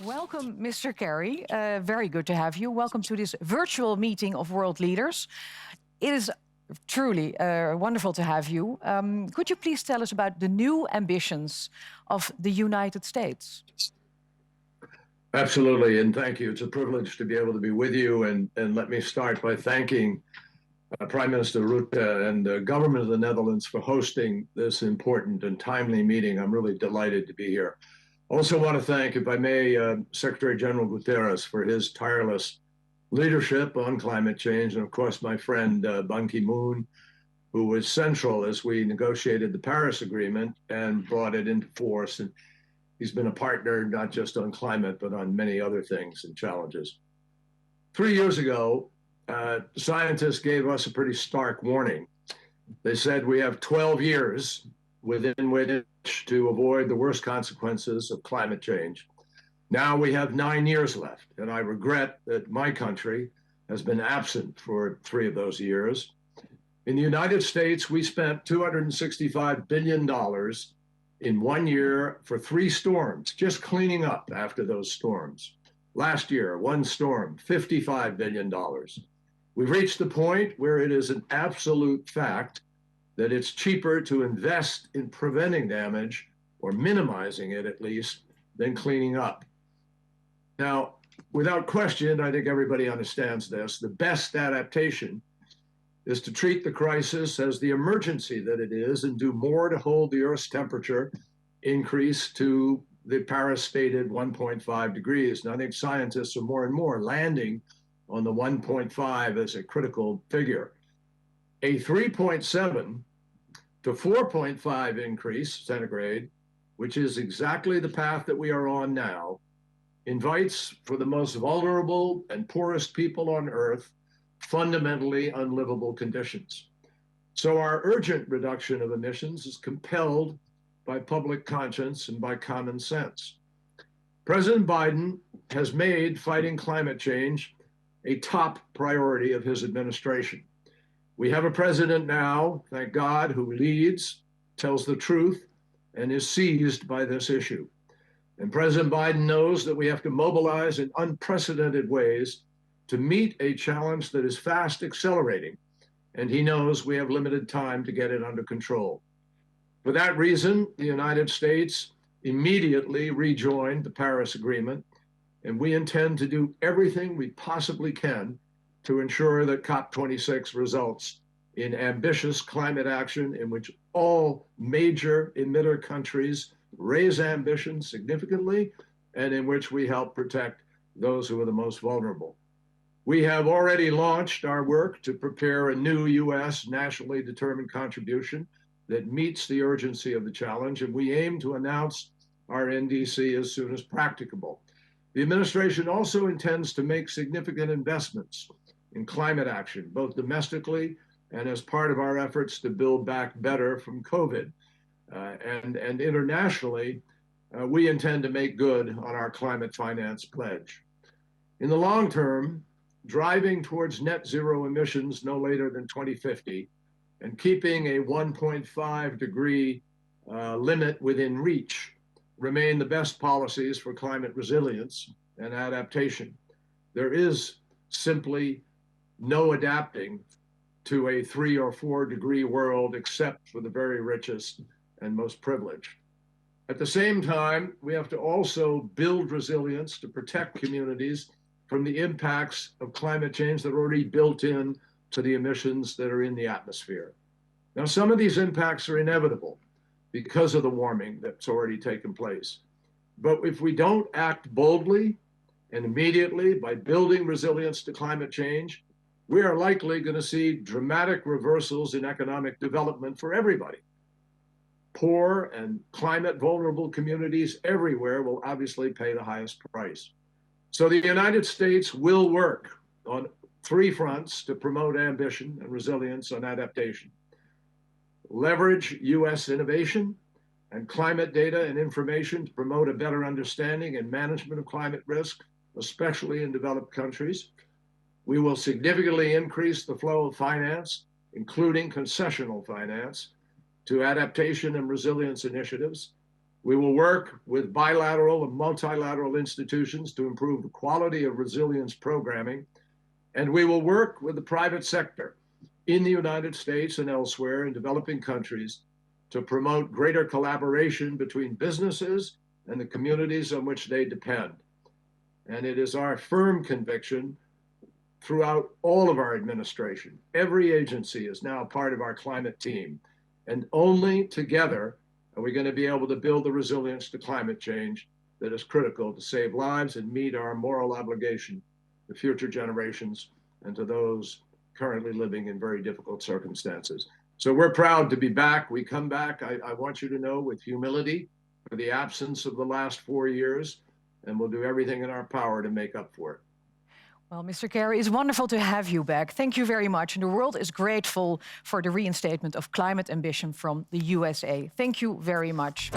Welcome, Mr. Kerry. Very good to have you. Welcome to this virtual meeting of world leaders. It is truly wonderful to have you. Could you please tell us about the new ambitions of the United States? Absolutely, and thank you. It's a privilege to be able to be with you. And let me start by thanking Prime Minister Rutte and the government of the Netherlands for hosting this important and timely meeting. I'm really delighted to be here. Also want to thank, if I may, Secretary General Guterres for his tireless leadership on climate change, and of course my friend Ban Ki-moon, who was central as we negotiated the Paris Agreement and brought it into force. And he's been a partner not just on climate, but on many other things and challenges. 3 years ago, scientists gave us a pretty stark warning. They said we have 12 years within which to avoid the worst consequences of climate change. Now we have 9 years left, and I regret that my country has been absent for 3 of those years. In the United States, we spent $265 billion in 1 year for 3 storms, just cleaning up after those storms. Last year, 1 storm, $55 billion. We've reached the point where it is an absolute fact that it's cheaper to invest in preventing damage, or minimizing it at least, than cleaning up. Now, without question, I think everybody understands this, the best adaptation is to treat the crisis as the emergency that it is and do more to hold the Earth's temperature increase to the Paris stated 1.5 degrees. And I think scientists are more and more landing on the 1.5 as a critical figure. A 3.7 to 4.5 increase centigrade, which is exactly the path that we are on now, invites for the most vulnerable and poorest people on Earth fundamentally unlivable conditions. So our urgent reduction of emissions is compelled by public conscience and by common sense. President Biden has made fighting climate change a top priority of his administration. We have a president now, thank God, who leads, tells the truth, and is seized by this issue. And President Biden knows that we have to mobilize in unprecedented ways to meet a challenge that is fast accelerating, and he knows we have limited time to get it under control. For that reason, the United States immediately rejoined the Paris Agreement, and we intend to do everything we possibly can to ensure that COP26 results in ambitious climate action in which all major emitter countries raise ambition significantly, and in which we help protect those who are the most vulnerable. We have already launched our work to prepare a new U.S. nationally determined contribution that meets the urgency of the challenge, and we aim to announce our NDC as soon as practicable. The administration also intends to make significant investments in climate action, both domestically and as part of our efforts to build back better from COVID. And internationally, we intend to make good on our climate finance pledge. In the long term, driving towards net zero emissions no later than 2050 and keeping a 1.5 degree limit within reach remain the best policies for climate resilience and adaptation. There is simply no adapting to a 3 or 4 degree world except for the very richest and most privileged. At the same time, we have to also build resilience to protect communities from the impacts of climate change that are already built in to the emissions that are in the atmosphere. Now, some of these impacts are inevitable because of the warming that's already taken place. But if we don't act boldly and immediately by building resilience to climate change, we are likely going to see dramatic reversals in economic development for everybody. Poor and climate vulnerable communities everywhere will obviously pay the highest price. So the United States will work on 3 fronts to promote ambition and resilience on adaptation. Leverage US innovation and climate data and information to promote a better understanding and management of climate risk, especially in developed countries. We will significantly increase the flow of finance, including concessional finance, to adaptation and resilience initiatives. We will work with bilateral and multilateral institutions to improve the quality of resilience programming, and we will work with the private sector in the United States and elsewhere in developing countries to promote greater collaboration between businesses and the communities on which they depend. And it is our firm conviction throughout all of our administration, every agency is now part of our climate team. And only together are we going to be able to build the resilience to climate change that is critical to save lives and meet our moral obligation to future generations and to those currently living in very difficult circumstances. So we're proud to be back. We come back, I want you to know, with humility for the absence of the last 4 years, and we'll do everything in our power to make up for it. Well, Mr. Kerry, it's wonderful to have you back. Thank you very much. And the world is grateful for the reinstatement of climate ambition from the USA. Thank you very much.